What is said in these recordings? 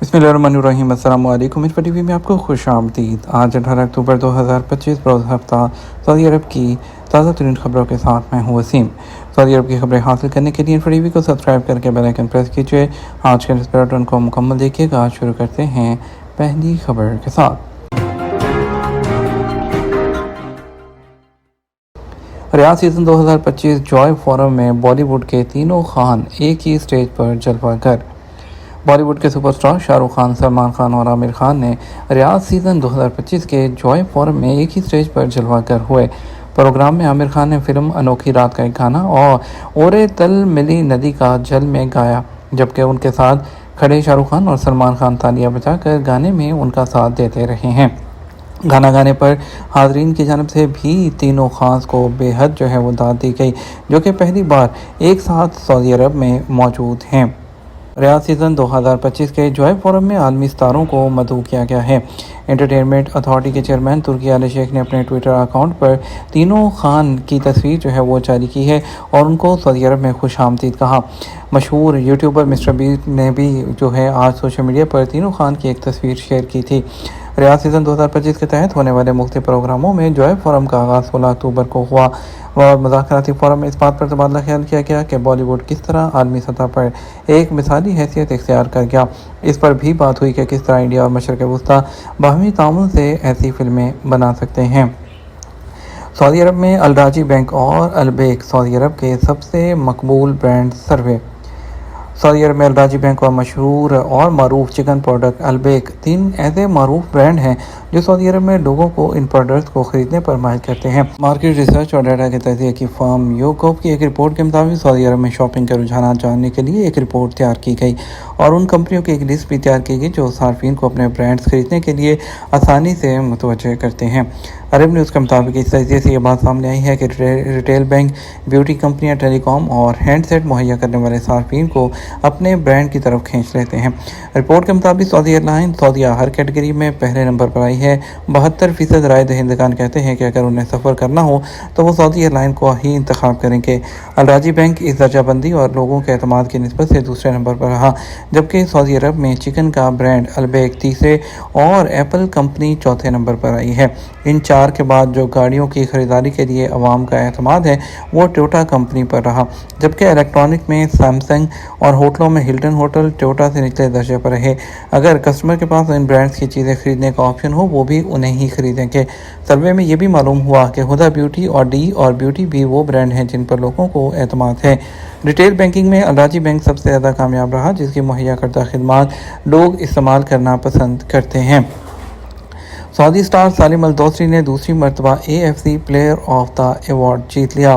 بسم اللہ الرحمن الرحیم۔ السلام علیکم۔ اس ٹی وی میں آپ کو خوش آمدید۔ آج 18 اکتوبر 2025 روز ہفتہ سعودی عرب کی تازہ ترین خبروں کے ساتھ میں ہوں وسیم۔ سعودی عرب کی خبریں حاصل کرنے کے لیے ٹی وی کو سبسکرائب کر کے بیل آئیکن پریس کیجیے۔ آج کے بلیٹن کو مکمل دیکھیے گا۔ شروع کرتے ہیں پہلی خبر کے ساتھ۔ ریاض سیزن 2025 جوائے فورم میں بالی ووڈ کے تینوں خان ایک ہی سٹیج پر جلوہ گر۔ بالی ووڈ کے سپر سٹار شاہ رخ خان، سلمان خان اور عامر خان نے ریاض سیزن 2025 کے جوائے فورم میں ایک ہی سٹیج پر جلوہ گر ہوئے۔ پروگرام میں عامر خان نے فلم انوکھی رات کا ایک گانا اور اورے تل ملی ندی کا جل میں گایا، جبکہ ان کے ساتھ کھڑے شاہ رخ خان اور سلمان خان تالیاں بجا کر گانے میں ان کا ساتھ دیتے رہے ہیں۔ گانا گانے پر حاضرین کی جانب سے بھی تینوں خانز کو بے حد وہ داد دی گئی، جو کہ پہلی بار ایک ساتھ سعودی عرب میں موجود ہیں۔ ریاض سیزن 2025 کے جوائے فورم میں عالمی ستاروں کو مدعو کیا گیا ہے۔ انٹرٹینمنٹ اتھارٹی کے چیئرمین ترکی آل شیخ نے اپنے ٹویٹر اکاؤنٹ پر تینوں خان کی تصویر وہ جاری کی ہے اور ان کو سعودی عرب میں خوش آمدید کہا۔ مشہور یوٹیوبر مسٹر بیسٹ نے بھی آج سوشل میڈیا پر تینوں خان کی ایک تصویر شیئر کی تھی۔ ریاض سیزن 2025 کے تحت ہونے والے مختلف پروگراموں میں جوائے فورم کا آغاز 16 اکتوبر کو ہوا اور مذاکراتی فورم میں اس بات پر تبادلہ خیال کیا گیا کہ بالی ووڈ کس طرح عالمی سطح پر ایک مثالی حیثیت اختیار کر گیا۔ اس پر بھی بات ہوئی کہ کس طرح انڈیا اور مشرق وسطیٰ باہمی تعاون سے ایسی فلمیں بنا سکتے ہیں۔ سعودی عرب میں الراجی بینک اور البیک سعودی عرب کے سب سے مقبول برانڈ سروے۔ سعودی عرب میں الراجی بینک اور مشہور اور معروف چکن پروڈکٹ البیک تین ایسے معروف برانڈ ہیں جو سعودی عرب میں لوگوں کو ان پروڈکٹس کو خریدنے پر مائل کرتے ہیں۔ مارکیٹ ریسرچ اور ڈیٹا کے تجزیے کی فرم یوگوف کی ایک رپورٹ کے مطابق سعودی عرب میں شاپنگ کے رجحانات جاننے کے لیے ایک رپورٹ تیار کی گئی اور ان کمپنیوں کی ایک لسٹ بھی تیار کی گئی جو صارفین کو اپنے برانڈز خریدنے کے لیے آسانی سے متوجہ کرتے ہیں۔ عرب نیوز کے مطابق اس تجزیے سے یہ بات سامنے آئی ہے کہ ریٹیل بینک، بیوٹی کمپنیاں، ٹیلی کام اور ہینڈ سیٹ مہیا کرنے والے صارفین کو اپنے برانڈ کی طرف کھینچ لیتے ہیں۔ رپورٹ کے مطابق سعودی ایئر لائن سعودیہ ہر کیٹیگری میں پہلے نمبر پر آئی ہے۔ 72% رائے دہندگان کہتے ہیں کہ اگر انہیں سفر کرنا ہو تو وہ سعودی ایئر لائن کو ہی انتخاب کریں گے۔ الراجی بینک اس درجہ بندی اور لوگوں کے اعتماد کی نسبت سے دوسرے نمبر پر رہا، جبکہ سعودی عرب میں چکن کا برانڈ البیک تیسرے اور ایپل کمپنی چوتھے نمبر پر آئی ہے۔ ان چار کے بعد جو گاڑیوں کی خریداری کے لیے عوام کا اعتماد ہے وہ ٹویوٹا کمپنی پر رہا، جبکہ الیکٹرانک میں سیمسنگ اور ہوٹلوں میں ہلٹن ہوٹل ٹویوٹا سے نچلے درجے پر رہے۔ اگر کسٹمر کے پاس ان برانڈز کی چیزیں خریدنے کا آپشن ہو وہ بھی انہیں ہی خریدیں گے۔ سروے میں یہ بھی معلوم ہوا کہ ہدا بیوٹی اور ڈی اور بیوٹی بھی وہ برانڈ ہیں جن پر لوگوں کو اعتماد ہے۔ ریٹیل بینکنگ میں الراجی بینک سب سے زیادہ کامیاب رہا، جس کی مہیا کردہ خدمات لوگ استعمال کرنا پسند کرتے ہیں۔ سعودی سٹار سالم الدوسری نے دوسری مرتبہ AFC player of the award جیت لیا۔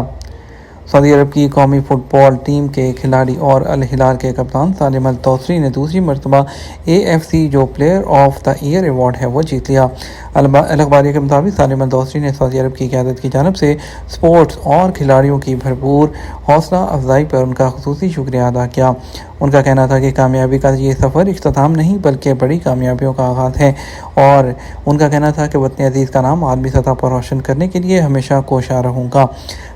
سعودی عرب کی قومی فٹ بال ٹیم کے کھلاڑی اور الہلال کے کپتان سالم الدوسری نے دوسری مرتبہ AFC جو player of the year award ہے وہ جیت لیا۔ الاخباریہ کے مطابق سالم الدوسری نے سعودی عرب کی قیادت کی جانب سے سپورٹس اور کھلاڑیوں کی بھرپور حوصلہ افزائی پر ان کا خصوصی شکریہ ادا کیا۔ ان کا کہنا تھا کہ کامیابی کا یہ سفر اختتام نہیں بلکہ بڑی کامیابیوں کا آغاز ہے، اور ان کا کہنا تھا کہ وطن عزیز کا نام عالمی سطح پر روشن کرنے کے لیے ہمیشہ کوشاں رہوں گا۔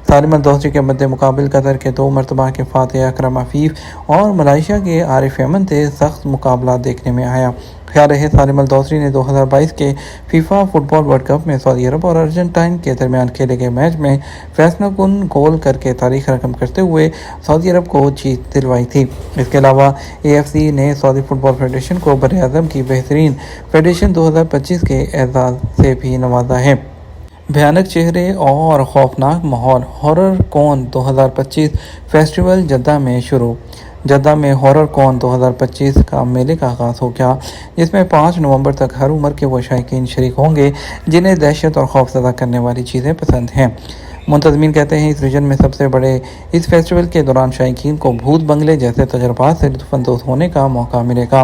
سالم الدوسری کے مد مقابل قطر کے 2 مرتبہ کے فاتح اکرم عفیف اور ملائیشیا کے عارف یمن سے سخت مقابلہ دیکھنے میں آیا۔ خیال رہے سالم الدوسری نے 2022 کے فیفا فٹ بال ورلڈ کپ میں سعودی عرب اور ارجنٹائن کے درمیان کھیلے گئے میچ میں فیصلہ کن گول کر کے تاریخ رقم کرتے ہوئے سعودی عرب کو جیت دلوائی تھی۔ اس کے علاوہ AFC نے سعودی فٹ بال فیڈریشن کو براعظم کی بہترین فیڈریشن 2025 کے اعزاز سے بھی نوازا ہے۔ بھیانک چہرے اور خوفناک ماحول ہارر کون 2025 فیسٹیول جدہ میں شروع۔ جدہ میں ہارر کون 2025 کا میلے کا آغاز ہو گیا، جس میں 5 نومبر تک ہر عمر کے وہ شائقین شریک ہوں گے جنہیں دہشت اور خوف زدہ کرنے والی چیزیں پسند ہیں۔ منتظمین کہتے ہیں اس ریجن میں سب سے بڑے اس فیسٹیول کے دوران شائقین کو بھوت بنگلے جیسے تجربات سے لطف اندوز ہونے کا موقع ملے گا۔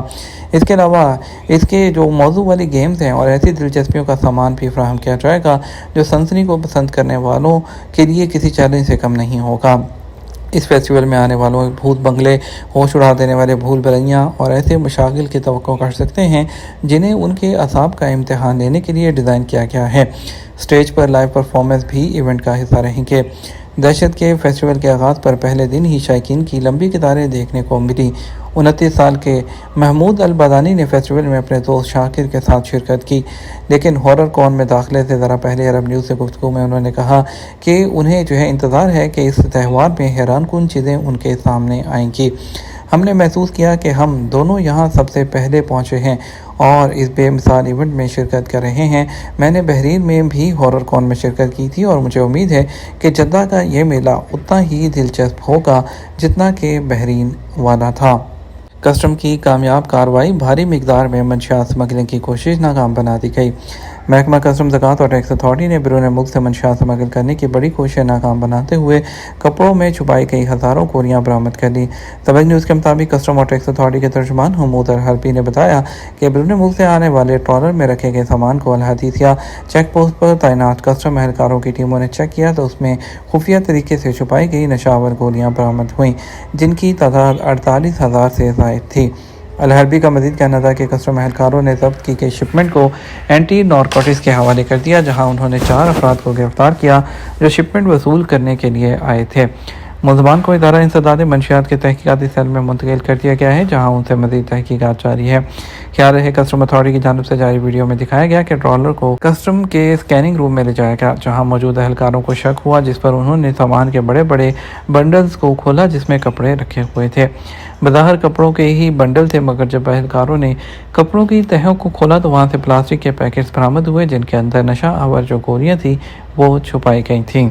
اس کے علاوہ اس کے جو موضوع والی گیمز ہیں اور ایسی دلچسپیوں کا سامان بھی فراہم کیا جائے گا جو سنسنی کو پسند کرنے والوں کے لیے کسی چیلنج سے کم نہیں ہوگا۔ اس فیسٹیول میں آنے والوں بھوت بنگلے، ہوش اڑا دینے والے بھول بھلیاں اور ایسے مشاغل کی توقع کر سکتے ہیں جنہیں ان کے اعصاب کا امتحان لینے کے لیے ڈیزائن کیا گیا ہے۔ سٹیج پر لائیو پرفارمنس بھی ایونٹ کا حصہ رہیں گے۔ دہشت کے فیسٹیول کے آغاز پر پہلے دن ہی شائقین کی لمبی قطاریں دیکھنے کو ملی 29 साल के महमूद अल-बदानी ने फेस्टिवल में अपने दोस्त शाकिर के साथ शिरकत की, लेकिन हॉरर कॉन में दाखिले से ज़रा पहले अरब न्यूज़ से गुफ्तगू में उन्होंने कहा कि उन्हें इंतज़ार है कि इस त्यौहार में हैरानकुन चीज़ें उनके सामने आएंगी। हमने महसूस किया कि हम दोनों यहाँ सबसे पहले पहुँचे हैं और इस बेमिसाल इवेंट में शिरकत कर रहे हैं। मैंने बहरीन में भी हॉरर कॉन में शिरकत की थी और मुझे उम्मीद है कि जद्दा का ये मेला उतना ही दिलचस्प होगा जितना कि बहरीन वाला था। कस्टम की कामयाब कार्रवाई, भारी मिकदार में मंशियात स्मगलिंग की कोशिश नाकाम बना दी गई। महकमा कस्टम ज़कात और टैक्स अथॉरिटी ने बैरून मुल्क से मंशियात स्मगल करने की बड़ी कोशिश नाकाम बनाते हुए कपड़ों में छुपाई गई हज़ारों गोलियां बरामद कर ली। सबक न्यूज़ के मुताबिक कस्टम और टैक्स अथॉरिटी के तर्जुमान हमूद अल-हरबी ने बताया कि बैरून मुल्क से आने वाले ट्रॉलर में रखे गए सामान को अल-हदीसिया चेक पोस्ट पर तैनात कस्टम एहलकारों की टीमों ने चेक किया तो उसमें खुफिया तरीके से छुपाई गई नशावर गोलियाँ बरामद हुईं, जिनकी तादाद 48,000 से ज़ायद थी। अल-हरबी का मजीद कहना था कि कस्टम एहलकारों ने जब्त की गई शिपमेंट को एंटी नारकोटिक्स के हवाले कर दिया, जहां उन्होंने 4 अफराद को गिरफ्तार किया जो शिपमेंट वसूल करने के लिए आए थे। मुलज़मान को इदारा इंसदाद मंशियात के तहकीकाती सेल में मुंतकिल कर दिया गया है, जहां उनसे मजीद तहकीकात जारी है। ख्याल है कस्टम अथॉरिटी की जानिब से जारी वीडियो में दिखाया गया कि ट्रॉलर को कस्टम के स्कैनिंग रूम में ले जाया गया, जहां मौजूद एहलकारों को शक हुआ, जिस पर उन्होंने सामान के बड़े बड़े बंडल्स को खोला जिसमें कपड़े रखे हुए थे। बज़ाहिर कपड़ों के ही बंडल थे, मगर जब एहलकारों ने कपड़ों की तहों को खोला तो वहां से प्लास्टिक के पैकेट्स बरामद हुए, जिनके अंदर नशा आवर जो गोलियाँ थी वो छुपाई गई थीं।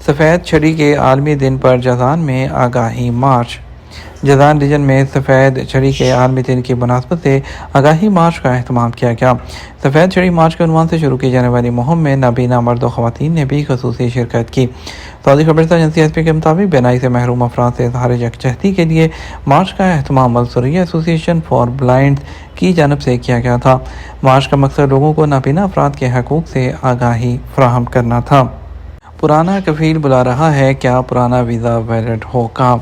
सफ़ेद छड़ी के आलमी दिन पर जज़ान में आगाही मार्च। जज़ान रीजन में सफ़ेद छड़ी के आलमी दिन की मुनासबत से आगाही मार्च का अहतमाम किया गया। सफ़ेद छड़ी मार्च के उन्वान से शुरू की जाने वाली मुहिम में नाबीना मर्द व ख़वातीन ने भी खसूसी शिरकत की। सऊदी खबरसां एजेंसी एसपी के मुताबिक बेनाई से महरूम अफराद से इज़हार यकजहती के लिए मार्च का अहतमाम अल-सुरैया एसोसिएशन फॉर ब्लाइंड्स की जानब से किया गया था। मार्च का मकसद लोगों को नाबीना अफराद के हकूक़ से आगाही फराहम करना था। पुराना कफील बुला रहा है, क्या पुराना वीज़ा वैलिड होगा?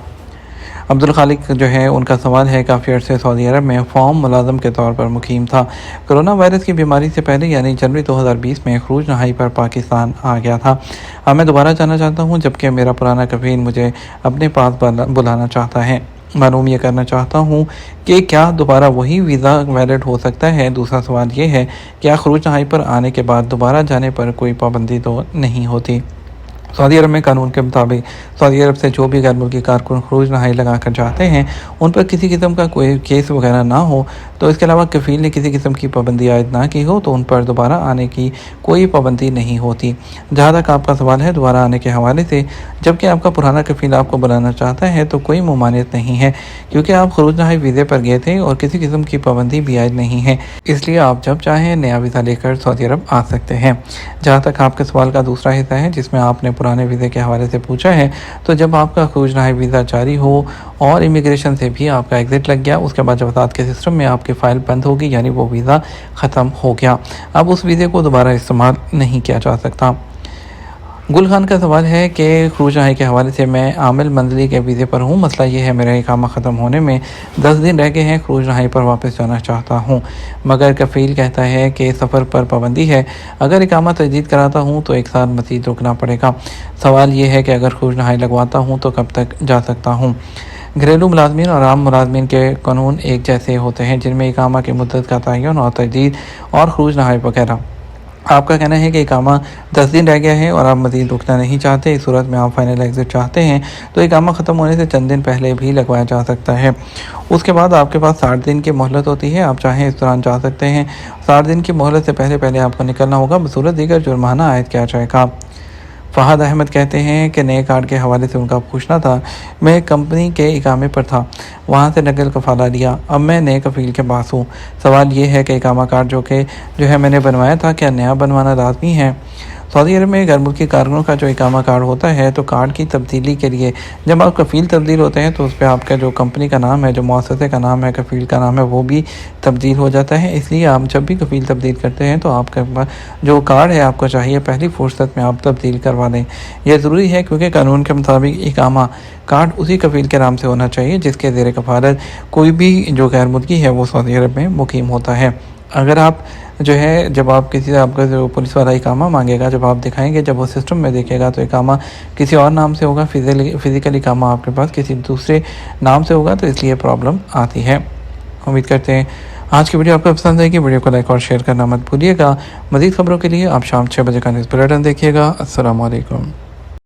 अब्दुल खालिक उनका सवाल है, काफ़ी अर्से सऊदी अरब में फॉर्म मुलाजम के तौर पर मुकीम था। कोरोना वायरस की बीमारी से पहले यानी जनवरी 2020 में खरूज नहाई पर पाकिस्तान आ गया था। अब मैं दोबारा जाना चाहता हूँ, जबकि मेरा पुराना कफील मुझे अपने पास बुलाना चाहता है। मालूम ये करना चाहता हूँ कि क्या दोबारा वही वीज़ा वैलिड हो सकता है। दूसरा सवाल ये है, क्या खरूज नहाई पर आने के बाद दोबारा जाने पर कोई पाबंदी तो नहीं होती? सऊदी अरब में कानून के मुताबिक सऊदी अरब से जो भी गैर मुल्की कारकुन खरूज नहाई लगा कर जाते हैं, उन पर किसी किस्म का कोई केस वगैरह ना हो, तो इसके अलावा कफील ने किसी किस्म की पाबंदी आयद ना की हो, तो उन पर दोबारा आने की कोई पाबंदी नहीं होती। जहाँ तक आपका सवाल है दोबारा आने के हवाले से, जबकि आपका पुराना कफील आपको बुलाना चाहता है, तो कोई ममानियत नहीं है, क्योंकि आप खरूज नहाई वीज़े पर गए थे और किसी किस्म की पाबंदी भी आयद नहीं है। इसलिए आप जब चाहें नया वीज़ा लेकर सऊदी अरब आ सकते हैं। जहाँ तक आपके सवाल का दूसरा हिस्सा है, जिसमें आपने पुराने वीज़े के हवाले से पूछा है, तो जब आपका खरूज नहाई वीज़ा जारी हो और इमिग्रेशन से भी आपका एग्ज़िट लग गया, उसके बाद जवाज़ात के सिस्टम में आपकी फ़ाइल बंद होगी, यानी वो वीज़ा ख़त्म हो गया। अब उस वीज़े को दोबारा इस्तेमाल नहीं किया जा सकता। गुल खान का सवाल है कि खरूज नहाई के हवाले से मैं आमिल मंजली के वीज़े पर हूँ। मसला ये है, मेरा इकामा ख़त्म होने में 10 दिन रह गए हैं। खरूज नहाई पर वापस जाना चाहता हूँ, मगर कफ़ील कहता है कि सफ़र पर पाबंदी है। अगर इकामा तजदीद कराता हूँ तो 1 साल मज़ीद रुकना पड़ेगा। सवाल ये है कि अगर खरूज नहाई लगवाता हूँ तो कब तक जा सकता हूँ? घरेलू मुलाजमीन और आम मुलाजमीन के कानून एक जैसे होते हैं, जिनमें इकामा की मुद्दत का तयन और तजदीद और खरूज नहाई वगैरह। आपका कहना है कि इकामा 10 दिन रह गया है और आप मज़ीद रुकना नहीं चाहते। इस सूरत में आप फाइनल एग्ज़िट चाहते हैं, तो इकामा ख़त्म होने से चंद दिन पहले भी लगवाया जा सकता है। उसके बाद आपके पास 60 दिन की मोहलत होती है, आप चाहें इस दौरान जा सकते हैं। 60 दिन की मोहलत से पहले आपको निकलना होगा, बसूरत दीगर जुर्माना आयद किया जाएगा। फ़हद अहमद कहते हैं कि नए कार्ड के हवाले से उनका पूछना था। मैं कंपनी के इकामे पर था, वहाँ से नकल कफ़ाला लिया, अब मैं नए कफ़ील के पास हूँ। सवाल ये है कि इकामा कार्ड जो है मैंने बनवाया था, क्या नया बनवाना लाज़मी है? सऊदी अरब में गैर मुल्की कारकुनों का जो इकामा कार्ड होता है, तो कार्ड की तब्दीली के लिए जब आप कफ़ील तब्दील होते हैं तो उस पर आपका जो कंपनी का नाम है, जो मुअस्ससे का नाम है, कफ़ील का नाम है, वो भी तब्दील हो जाता है। इसलिए आप जब भी कफ़ील तब्दील करते हैं तो आपका जो कार्ड है आपको चाहिए पहली फुर्सत में आप तब्दील करवा लें। यह ज़रूरी है, क्योंकि कानून के मुताबिक इकामा कार्ड उसी कफ़ील के नाम से होना चाहिए जिसके ज़ेर कफ़ालत कोई भी जो गैर मुल्की है वो सऊदी अरब में मुकीम होता है। اگر آپ جو ہے جب آپ کسی آپ کا جو پولیس والا اقامہ مانگے گا، جب آپ دکھائیں گے، جب وہ سسٹم میں دیکھے گا تو اقامہ کسی اور نام سے ہوگا، فزیکل اقامہ آپ کے پاس کسی دوسرے نام سے ہوگا، تو اس لیے پرابلم آتی ہے۔ امید کرتے ہیں آج کی ویڈیو آپ کو پسند آئے گی۔ ویڈیو کو لائک اور شیئر کرنا مت بھولیے گا۔ مزید خبروں کے لیے آپ شام 6 بجے کا نیوز بلیٹن دیکھیے گا۔ السلام علیکم۔